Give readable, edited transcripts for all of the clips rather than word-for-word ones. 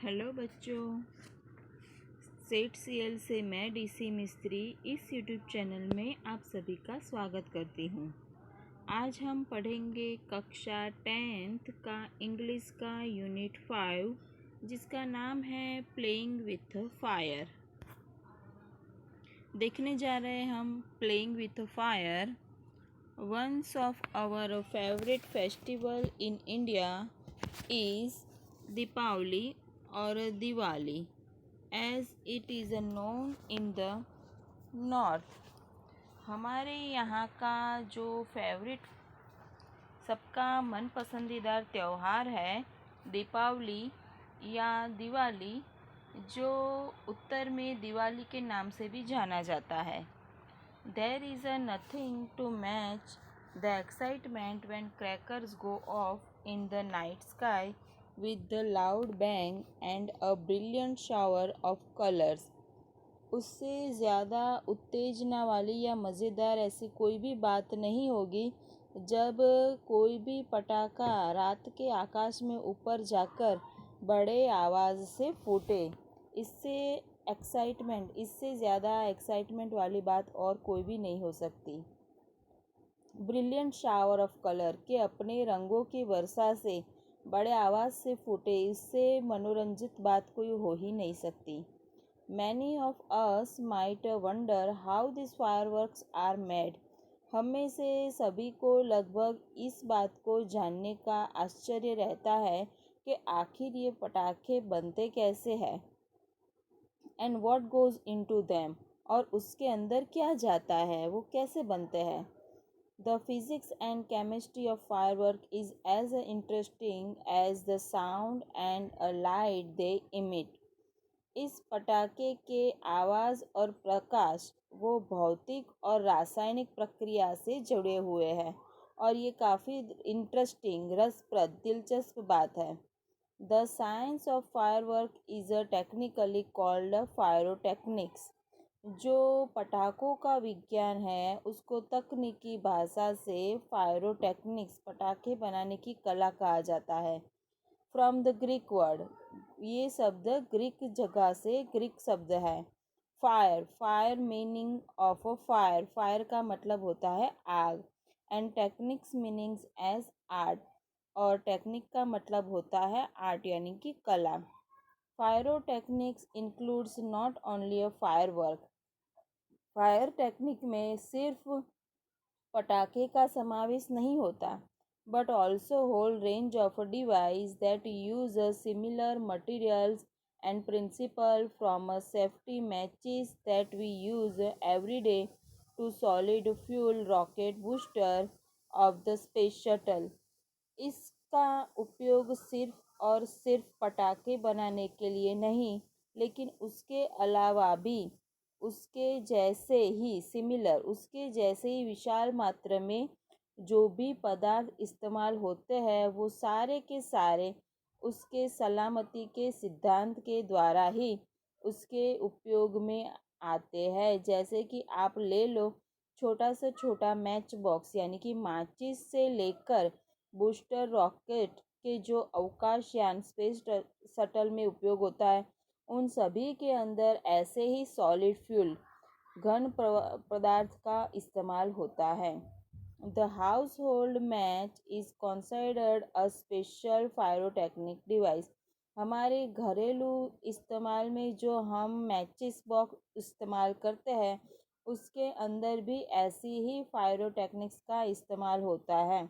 Hello बच्चों, set CL से मैं डीसी मिस्त्री इस यूट्यूब चैनल में आप सभी का स्वागत करती हूँ। आज हम पढ़ेंगे कक्षा 10th का इंग्लिश का यूनिट 5 जिसका नाम है प्लेइंग विथ फायर। देखने जा रहे हैं हम playing with fire. Ones of our favourite festival in India is Deepavali और Diwali as it is known in the north। हमारे यहाँ का जो फेवरेट सबका मन पसंदीदा त्यौहार है दीपावली या दिवाली, जो उत्तर में दिवाली के नाम से भी जाना जाता है। There is nothing to match the excitement when crackers go off in the night sky with the loud bang and a brilliant shower of colors। उससे ज़्यादा उत्तेजना वाली या मज़ेदार ऐसी कोई भी बात नहीं होगी जब कोई भी पटाखा रात के आकाश में ऊपर जाकर बड़े आवाज़ से फूटे। इससे ज़्यादा एक्साइटमेंट वाली बात और कोई भी नहीं हो सकती। ब्रिलियंट शावर ऑफ कलर के अपने रंगों की वर्षा से बड़े आवाज़ से फूटे, इससे मनोरंजित बात कोई हो ही नहीं सकती। Many of us might wonder how this fireworks are made. हम में से सभी को लगभग इस बात को जानने का आश्चर्य रहता है कि आखिर ये पटाखे बनते कैसे हैं। And what goes into them, और उसके अंदर क्या जाता है, वो कैसे बनते हैं। The physics and chemistry of firework is as interesting as the sound and a light they emit। इस पटाखे के आवाज़ और प्रकाश वो भौतिक और रासायनिक प्रक्रिया से जुड़े हुए हैं और ये काफ़ी इंटरेस्टिंग, रसप्रद, दिलचस्प बात है। The science of firework is technically called pyrotechnics। जो पटाखों का विज्ञान है उसको तकनीकी भाषा से फायरोटेक्निक्स, पटाखे बनाने की कला कहा जाता है। फ्रॉम द ग्रीक वर्ड, ये शब्द ग्रीक जगह से ग्रीक शब्द है। Fire meaning of fire, fire का मतलब होता है आग। And techniques meanings as art, और टेक्निक का मतलब होता है आर्ट यानी कि कला। Pyrotechnics includes not only a firework. Fire technique में सिर्फ पटाखे का समावेश नहीं होता, but also whole range of device that use similar materials and principle from safety matches that we use every day to solid fuel rocket booster of the space shuttle. इसका उपयोग सिर्फ और सिर्फ पटाखे बनाने के लिए नहीं, लेकिन उसके अलावा भी उसके जैसे ही विशाल मात्रा में जो भी पदार्थ इस्तेमाल होते हैं वो सारे के सारे उसके सलामती के सिद्धांत के द्वारा ही उसके उपयोग में आते हैं। जैसे कि आप ले लो छोटा से छोटा मैच बॉक्स यानी कि माचिस से लेकर बूस्टर रॉकेट के जो अवकाशयान स्पेस शटल में उपयोग होता है, उन सभी के अंदर ऐसे ही सॉलिड फ्यूल, घन पदार्थ का इस्तेमाल होता है। The household match is considered a special pyrotechnic device. हमारे घरेलू इस्तेमाल में जो हम मैचिस बॉक्स इस्तेमाल करते हैं उसके अंदर भी ऐसी ही फायरोटेक्निक्स का इस्तेमाल होता है।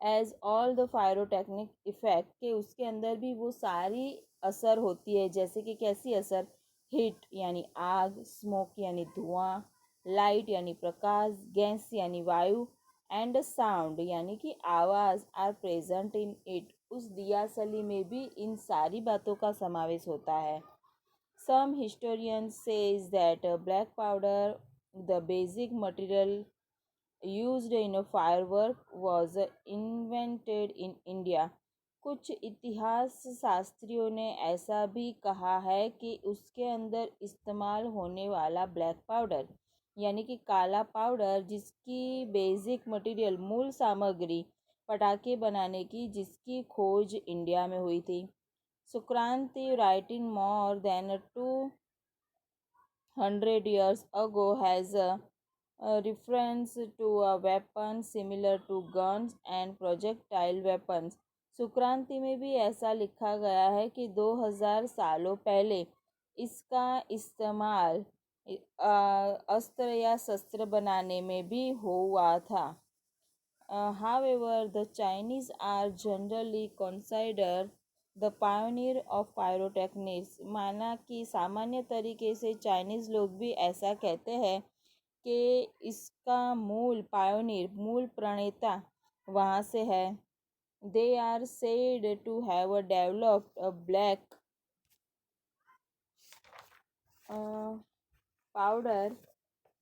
एज ऑल द फायरोटेक्निक इफ़ेक्ट के उसके अंदर भी वो सारी असर होती है। जैसे कि कैसी असर, हीट यानी आग, स्मोक यानी धुआं, लाइट यानी प्रकाश, गैस यानी वायु, एंड साउंड यानी कि आवाज़ आर प्रेजेंट इन इट। उस दियासली में भी इन सारी बातों का समावेश होता है। Some historians says that black powder, the basic material used in a firework was invented in India। कुछ इतिहास शास्त्रियों ने ऐसा भी कहा है कि उसके अंदर इस्तेमाल होने वाला ब्लैक पाउडर यानी कि काला पाउडर, जिसकी बेसिक मटेरियल, मूल सामग्री पटाखे बनाने की, जिसकी खोज इंडिया में हुई थी। Sukranti, writing more than 200 years ago, has a reference to a weapon similar to guns and projectile weapons. सुक्रांति में भी ऐसा लिखा गया है कि 2000 सालों पहले इसका इस्तेमाल अस्त्र या शस्त्र बनाने में भी हुआ था. However, the Chinese are generally considered the pioneer of pyrotechnics. माना कि सामान्य तरीके से चाइनीज़ लोग भी ऐसा कहते हैं कि इसका मूल प्रणेता वहाँ से है. They are said to have developed a black powder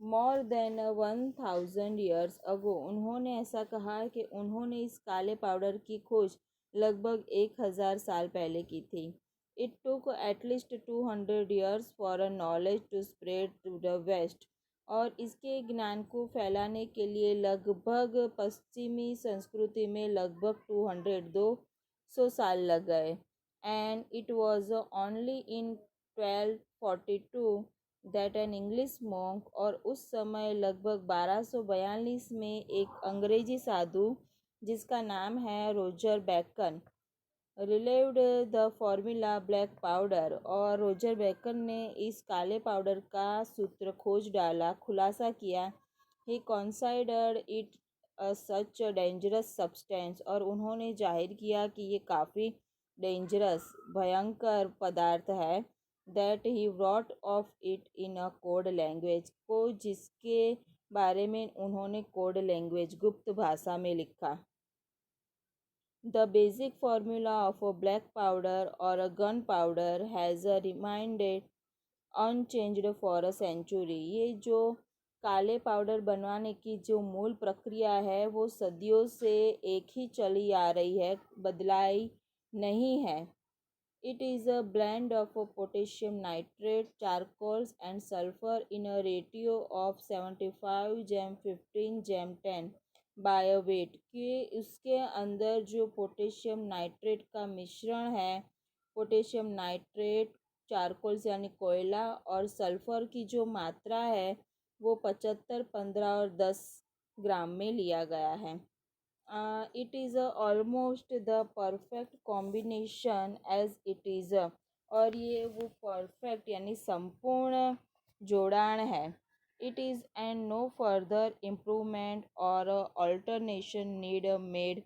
more than 1000 years ago. उन्होंने ऐसा कहा कि उन्होंने इस काले पाउडर की खोज लगभग 1000 साल पहले की थी. It took at least 200 years for a knowledge to spread to the west. और इसके ज्ञान को फैलाने के लिए लगभग पश्चिमी संस्कृति में लगभग 200 साल लग गए. And it was only in 1242 that an English monk, और उस समय लगभग 1242 में एक अंग्रेजी साधु जिसका नाम है Roger Bacon revealed the formula black powder, और रोजर बेकन ने इस काले पाउडर का सूत्र खोज डाला, खुलासा किया. He considered it such dangerous substance, और उन्होंने जाहिर किया कि ये काफ़ी डेंजरस भयंकर पदार्थ है. That he wrote of it in a code language, को जिसके बारे में उन्होंने कोड लैंग्वेज गुप्त भाषा में लिखा. The basic formula of a black powder और a gunpowder has reminded unchanged for a century. ये जो काले पाउडर बनवाने की जो मूल प्रक्रिया है वो सदियों से एक ही चली आ रही है, बदलाई नहीं है. It is a blend of potassium nitrate, charcoals and sulfur in a ratio of 75:15:10 by a weight. कि उसके अंदर जो पोटेशियम नाइट्रेट का मिश्रण है, पोटेशियम नाइट्रेट, चारकोल्स यानी कोयला, और सल्फर की जो मात्रा है वो 75, 15 और 10 ग्राम में लिया गया है. It is almost the perfect combination as it is और ये वो perfect यानी संपूर्ण जोड़ाण है. It is and no further improvement or alternation need made,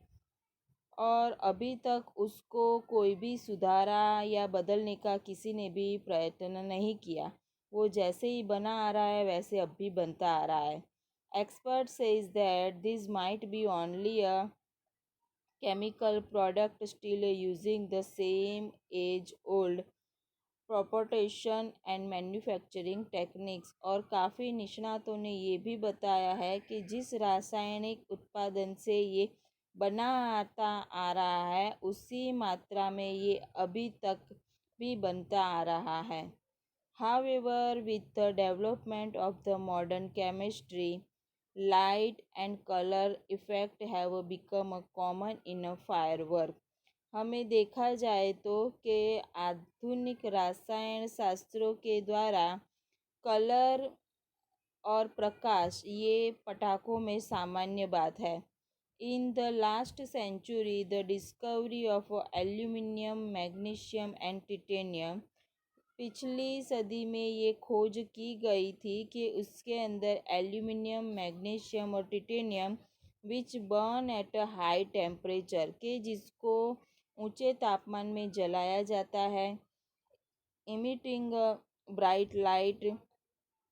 और अभी तक उसको कोई भी सुधारा या बदलने का किसी ने भी प्रयत्न नहीं किया. वो जैसे ही बना आ रहा है वैसे अब भी बनता आ रहा है. Expert says that this might be only a chemical product still using the same age-old propagation and manufacturing techniques. और काफ़ी निष्णातों ने ये भी बताया है कि जिस रासायनिक उत्पादन से ये बना आता आ रहा है उसी मात्रा में ये अभी तक भी बनता आ रहा है. However, with the development of the modern chemistry, light and color effect have become a common in a firework. हमें देखा जाए तो कि आधुनिक रसायन शास्त्रों के द्वारा कलर और प्रकाश ये पटाखों में सामान्य बात है. In the last century the discovery of aluminium, magnesium and titanium, पिछली सदी में ये खोज की गई थी कि उसके अंदर एल्यूमिनियम, मैग्नीशियम और titanium which burn at a high temperature, के जिसको ऊंचे तापमान में जलाया जाता है, emitting bright light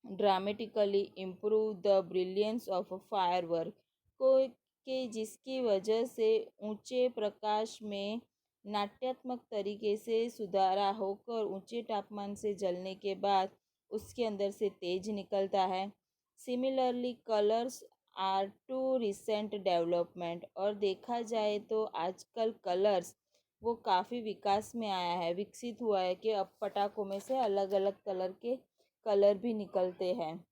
dramatically improve the brilliance of firework, को के जिसकी वजह से ऊंचे प्रकाश में नाट्यात्मक तरीके से सुधारा होकर ऊंचे तापमान से जलने के बाद उसके अंदर से तेज निकलता है. Similarly colours are too recent development, और देखा जाए तो आजकल कलर्स वो काफ़ी विकास में आया है, विकसित हुआ है कि अब पटाखों में से अलग अलग कलर के कलर भी निकलते हैं.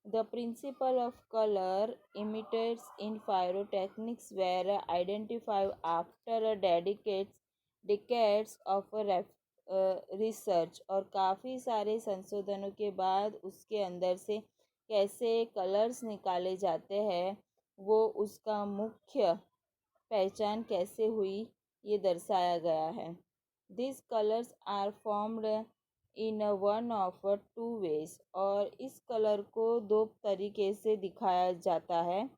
The principle of color emitters in pyrotechnics were identified after a decades of research और काफ़ी सारे संशोधनों के बाद उसके अंदर से कैसे कलर्स निकाले जाते हैं, वो उसका मुख्य पहचान कैसे हुई, ये दर्शाया गया है। This colours are formed in one of two ways, और इस कलर को दो तरीके से दिखाया जाता है।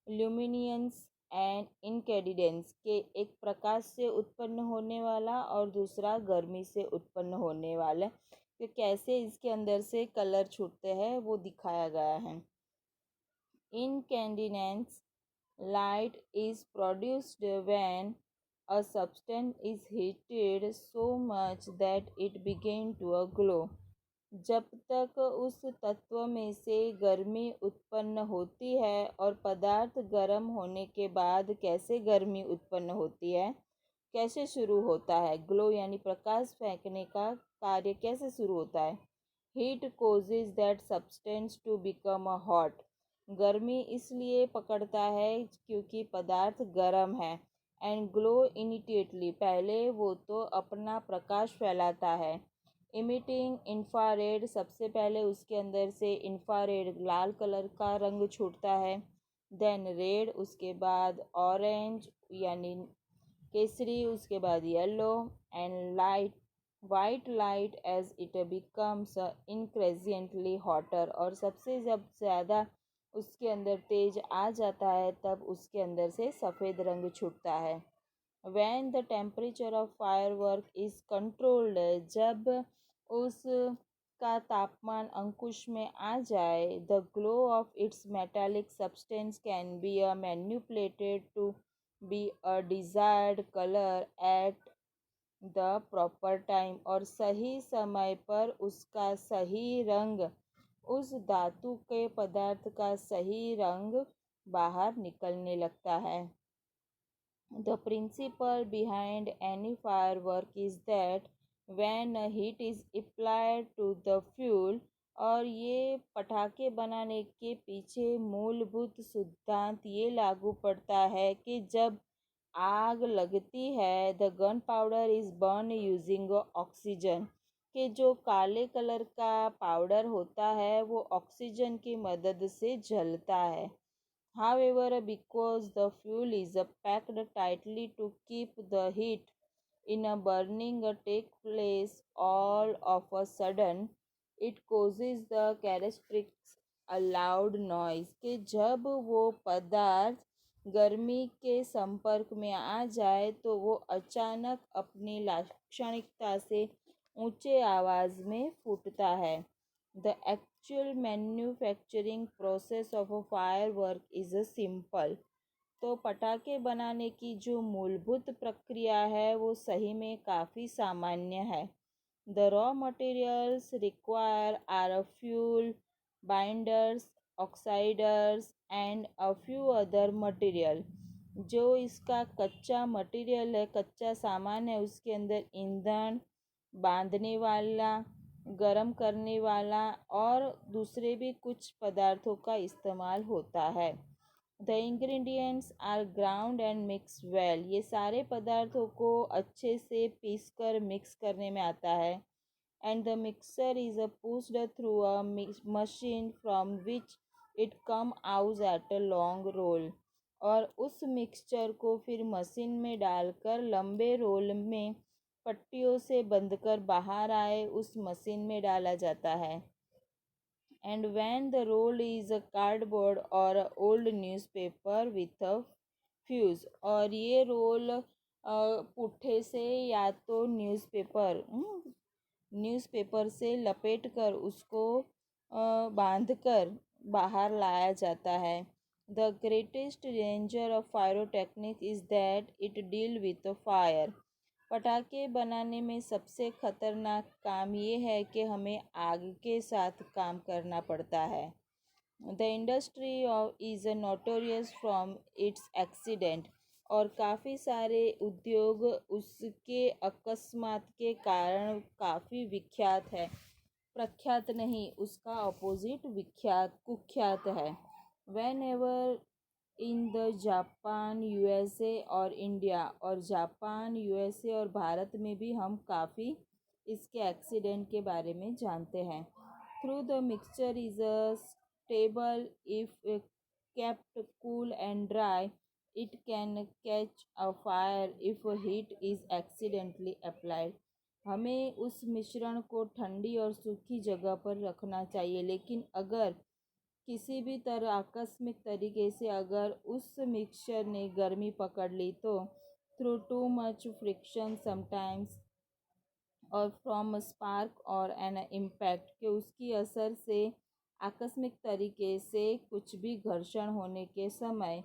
ल्यूमिनियंस एंड इनकैंडिडेंस के एक प्रकाश से उत्पन्न होने वाला और दूसरा गर्मी से उत्पन्न होने वाला, कि कैसे इसके अंदर से कलर छूटते हैं वो दिखाया गया है। इनकैंडिडेंस light is produced when a substance is heated so much that it begins to glow। जब तक उस तत्व में से गर्मी उत्पन्न होती है, और पदार्थ गर्म होने के बाद कैसे गर्मी उत्पन्न होती है, कैसे शुरू होता है, ग्लो यानी प्रकाश फेंकने का कार्य कैसे शुरू होता है। Heat causes that substance to become a hot, गर्मी इसलिए पकड़ता है क्योंकि पदार्थ गर्म है। एंड ग्लो इमिडिएटली, पहले वो तो अपना प्रकाश फैलाता है। इमिटिंग इंफ्रारेड, सबसे पहले उसके अंदर से इंफ्रारेड लाल कलर का रंग छूटता है। देन रेड, उसके बाद ऑरेंज यानी केसरी, उसके बाद yellow, and light white light as it becomes increasingly hotter, और सबसे जब ज़्यादा उसके अंदर तेज आ जाता है तब उसके अंदर से सफ़ेद रंग छूटता है। When the temperature of firework is controlled, जब उस का तापमान अंकुश में आ जाए, the glow of its metallic substance can be manipulated to be a desired color at the proper time, और सही समय पर उसका सही रंग, उस धातु के पदार्थ का सही रंग बाहर निकलने लगता है। The principle behind any firework is that when heat is applied to the fuel, और ये पटाखे बनाने के पीछे मूलभूत सिद्धांत ये लागू पड़ता है कि जब आग लगती है, the gun powder is burn using oxygen, कि जो काले कलर का पाउडर होता है वो ऑक्सीजन की मदद से जलता है। However, because the fuel is packed tightly to keep the heat in a burning take place all of a sudden, it causes the characteristic a loud noise, कि जब वो पदार्थ गर्मी के संपर्क में आ जाए तो वो अचानक अपनी लाक्षणिकता से ऊंचे आवाज़ में फूटता है। The actual manufacturing process of a firework is a simple, तो पटाखे बनाने की जो मूलभूत प्रक्रिया है वो सही में काफ़ी सामान्य है। The raw materials required are a fuel, binders, oxiders and a few other material। जो इसका कच्चा मटेरियल है, कच्चा सामान है, उसके अंदर ईंधन, बांधने वाला, गरम करने वाला और दूसरे भी कुछ पदार्थों का इस्तेमाल होता है। The ingredients are ground and mix well, ये सारे पदार्थों को अच्छे से पीसकर मिक्स करने में आता है। And the mixer is pushed through a machine from which it come out at a long roll, और उस मिक्सचर को फिर मशीन में डालकर लंबे रोल में पट्टियों से बंधकर बाहर आए उस मशीन में डाला जाता है। And when the roll is a cardboard और old newspaper with a fuse, और ये रोल पुट्ठे से या तो न्यूज़पेपर से लपेटकर उसको बांधकर बाहर लाया जाता है। The greatest danger of pyrotechnic is that it deal with fire, पटाखे बनाने में सबसे खतरनाक काम ये है कि हमें आग के साथ काम करना पड़ता है। The industry is notorious from its accident, और काफ़ी सारे उद्योग उसके अकस्मात के कारण काफ़ी विख्यात है, प्रख्यात नहीं, उसका अपोजिट विख्यात कुख्यात है। When ever in the Japan, USA और इंडिया, और जापान, यूएसए और भारत में भी हम काफ़ी इसके एक्सीडेंट के बारे में जानते हैं। Through the mixture is a stable if kept cool and dry. It can catch a fire if heat is accidentally applied. हमें उस मिश्रण को ठंडी और सूखी जगह पर रखना चाहिए, लेकिन अगर किसी भी तरह आकस्मिक तरीके से अगर उस मिक्सचर ने गर्मी पकड़ ली तो through too much friction sometimes or from spark or an impact के उसकी असर से आकस्मिक तरीके से कुछ भी घर्षण होने के समय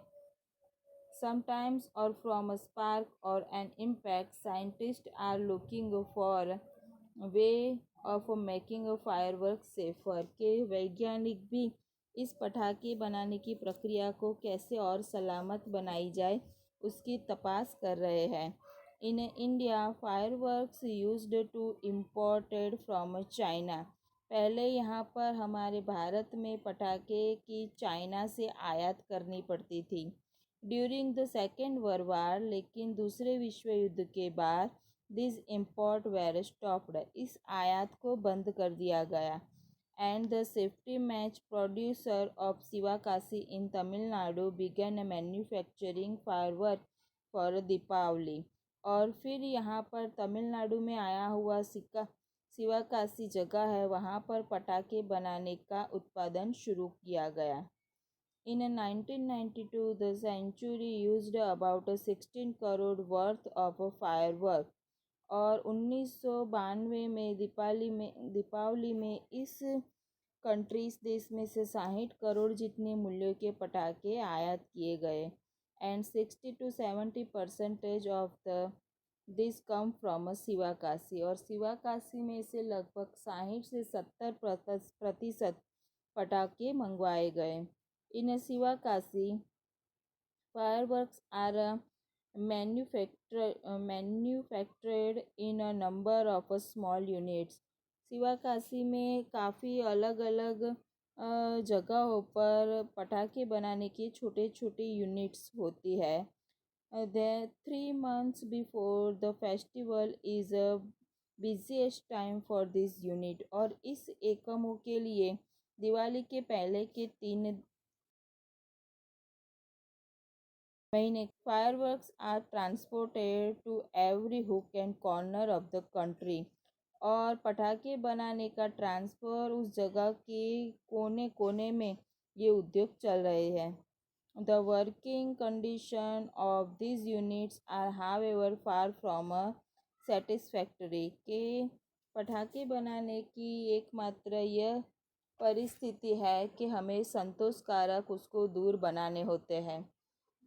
sometimes or from spark or an impact scientists are looking for way of making firework safer के वैज्ञानिक भी इस पटाखे बनाने की प्रक्रिया को कैसे और सलामत बनाई जाए उसकी तपास कर रहे हैं। In India fireworks used to imported from China. पहले यहाँ पर हमारे भारत में पटाखे की चाइना से आयात करनी पड़ती थी during the second world war, लेकिन दूसरे विश्व युद्ध के बाद दिस इम्पोर्ट वेर स्टॉप्ड, इस आयात को बंद कर दिया गया। And the safety match producer of Sivakasi in Tamil Nadu began manufacturing firework for Deepavali. और फिर यहाँ पर तमिलनाडु में आया हुआ शिवाकाशी जगह है, वहाँ पर पटाखे बनाने का उत्पादन शुरू किया गया। In 1992, the century used about 16 crore worth of firework और 1992 में दीपावली में इस देश में से 60 करोड़ जितने मूल्य के पटाखे आयात किए गए। And 60 to 70% of the this come from Sivakasi, और शिवाकाशी में से लगभग 60 से 70% पटाखे मंगवाए गए। इन Sivakasi fireworks are manufactured in a number of small units. Sivakasi में काफ़ी अलग अलग जगहों पर पटाखे बनाने की छोटे छोटे यूनिट्स होती है। The 3 months before the festival is a busiest time for this unit, और इस एकमों के लिए दिवाली के पहले के 3 महीने fireworks are transported to every hook and corner of the country, और पटाखे बनाने का ट्रांसफ़र उस जगह के कोने कोने में ये उद्योग चल रहे हैं। The working condition of this units are however far from a satisfactory के पटाखे बनाने की एकमात्र यह परिस्थिति है कि हमें संतोषकारक उसको दूर बनाने होते हैं।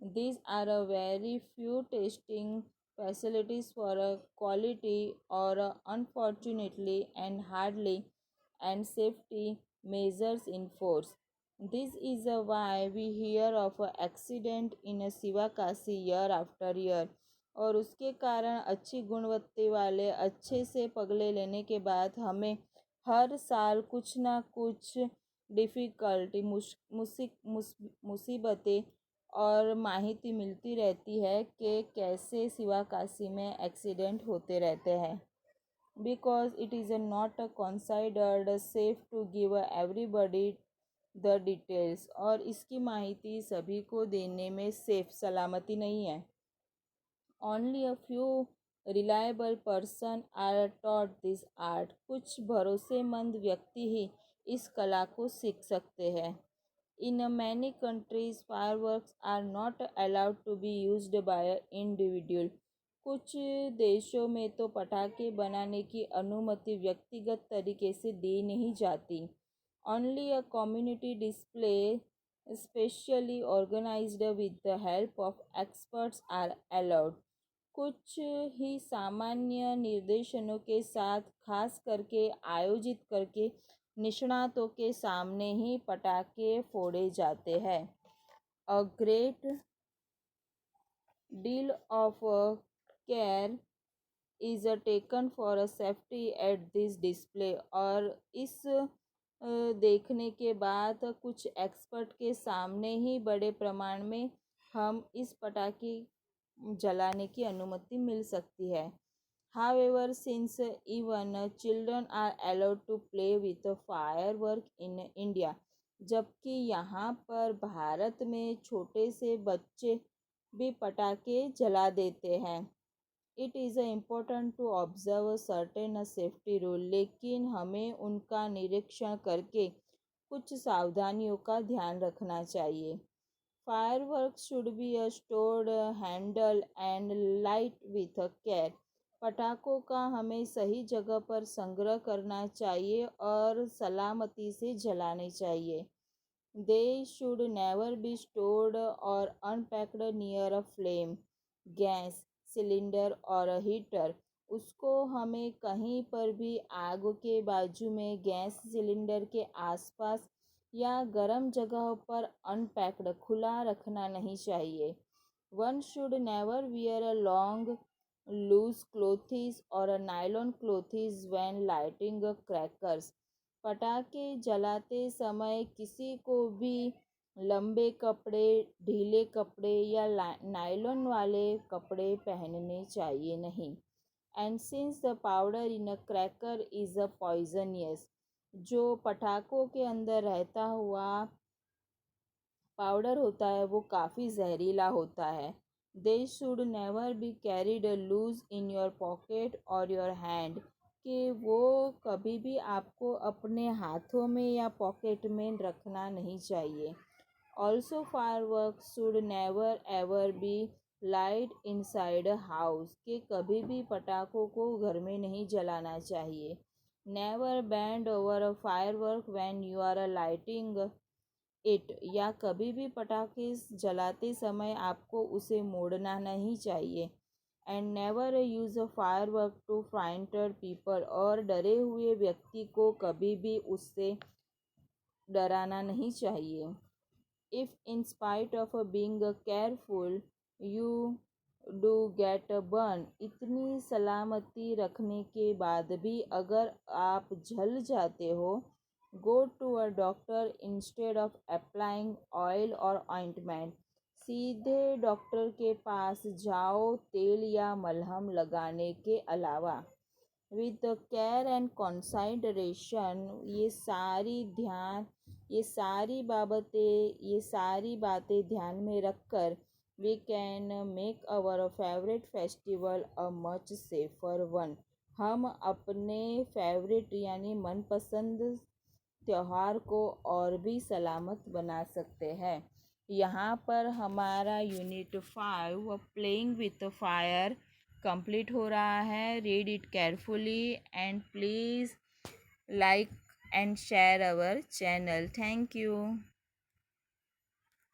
These are a very few testing facilities for a quality or unfortunately and hardly and safety measures in force. This is why we hear of a accident in a Sivakasi year after year, और उसके कारण अच्छी गुणवत्ता वाले अच्छे से पगले लेने के बाद हमें हर साल कुछ ना कुछ डिफ़िकल्टी मुसीबतें और माहिती मिलती रहती है कि कैसे शिवाकाशी में एक्सीडेंट होते रहते हैं। Because it is not considered safe to give everybody the details, और इसकी माहिती सभी को देने में सेफ सलामती नहीं है। Only a few reliable person are taught this art, कुछ भरोसेमंद व्यक्ति ही इस कला को सीख सकते हैं। In many countries, fireworks are not allowed to be used by an individual. कुछ देशों में तो पटाखे बनाने की अनुमति व्यक्तिगत तरीके से दी नहीं जाती। Only a community display, specially organized with the help of experts, are allowed. कुछ ही सामान्य निर्देशनों के साथ खास करके आयोजित करके निष्णातों के सामने ही पटाखे फोड़े जाते हैं। A great deal of care is taken for a safety at this display, और इस देखने के बाद कुछ एक्सपर्ट के सामने ही बड़े प्रमाण में हम इस पटाखे जलाने की अनुमति मिल सकती है। However, since even children are allowed to play with firework in India, जबकि यहाँ पर भारत में छोटे से बच्चे भी पटाखे जला देते हैं। It is important to observe certain safety rule, लेकिन हमें उनका निरीक्षण करके कुछ सावधानियों का ध्यान रखना चाहिए। Fireworks should be stored, handled and light with care. पटाखों का हमें सही जगह पर संग्रह करना चाहिए और सलामती से जलाने चाहिए। They should never be stored or unpacked near a flame, gas cylinder और हीटर। उसको हमें कहीं पर भी आग के बाजू में, गैस सिलेंडर के आसपास या गर्म जगह पर अनपैक्ड खुला रखना नहीं चाहिए। One should never wear a long loose clothes or a nylon clothes when lighting crackers. पटाखे जलाते समय किसी को भी लंबे कपड़े, ढीले कपड़े या नायलॉन वाले कपड़े पहनने चाहिए नहीं। And since the powder in a cracker is a poisonous, जो पटाखों के अंदर रहता हुआ पाउडर होता है वो काफ़ी जहरीला होता है। They should never be carried loose in your pocket or your hand, कि वो कभी भी आपको अपने हाथों में या पॉकेट में रखना नहीं चाहिए। Also firework should never ever be light inside a house, कि कभी भी पटाखों को घर में नहीं जलाना चाहिए। Never bend over a firework when you are lighting it, या कभी भी पटाखे जलाते समय आपको उसे मोड़ना नहीं चाहिए। And never use a firework to frighten people, और डरे हुए व्यक्ति को कभी भी उससे डराना नहीं चाहिए। If in spite of being careful you do get burn, इतनी सलामती रखने के बाद भी अगर आप जल जाते हो, go to a doctor instead of applying oil or ointment, सीधे डॉक्टर के पास जाओ तेल या मलहम लगाने के अलावा। विद केयर एंड कंसाइडरेशन, ये सारी बातें ध्यान में रखकर we can make our favourite festival a much safer one, हम अपने फेवरेट यानी मनपसंद त्योहार को और भी सलामत बना सकते हैं। यहाँ पर हमारा unit 5 playing with fire complete हो रहा है। Read it carefully and please like and share our channel. Thank you.